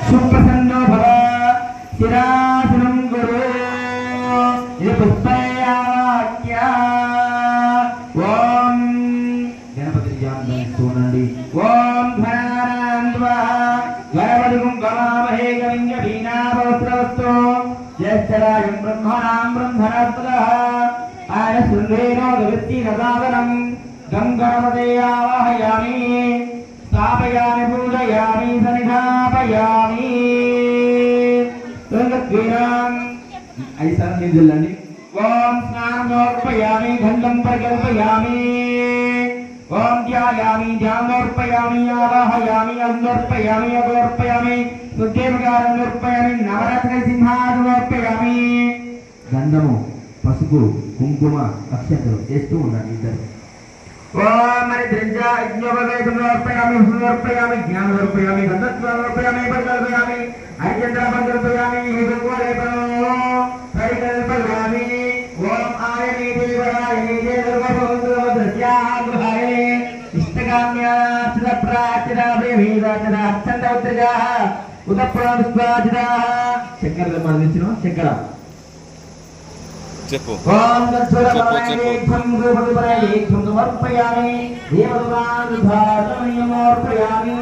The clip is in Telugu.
सुप्रसन्नो भव शिरासनं गुरु ఇది పుష్పయావాక్య ఓం గణపతి ధ్యానం చూడండి ఓం ఘనానంద్వా గణపతి కుంకుమామహే గవింగ వీణావస్త్రవస్తు జ్యేష్ఠరాజం బ్రహ్మణాం బ్రహ్మణస్పదః ఆయన శృంగేనో గవిత్తి రసాదనం గం గణపతే ఆవాహయామి స్థాపయామి పూజయామి సన్నిధాపయామి రంగద్వీరాం ऐसा निजलंडी ओम स्नानमोर्पयामि गंधं प्रकल्पयामि ओम ध्यायामि ध्यानमोर्पयामि आवाहयामि अन्नोर्पयामि अगोर्पयामि सुदेवगारमोर्पयामि नवरत्न सिंहासनोर्पयामि गंधము పసుపు కుంకుమ అక్షతలు చేస్తూ ఉండండి ఇద్దరు ఓం మరిద్రంజ యజ్ఞోపవేదనోర్పయామి హృదయోర్పయామి జ్ఞానోర్పయామి గంధత్వోర్పయామి ప్రకల్పయామి ఐచంద్రపంద్రపయామి హితోలేపనో పరికల్పయామి ఓం ఆయనే దేవరాయనే దేవభవంతుద్రస్యాగ్రహాయ ఇష్టకామ్యార్థ ప్రాచరాభ్యమేదాచర అక్షంతౌత్రజా ఉదప్రావిశ్వాచితా శంకర మరణించిన శంకర చెప్పు ఓం తత్సరపరమేక్షం రూపదుపరయేక్షం సమర్పయామి దేవదురానుధారణమయమోర్పయామి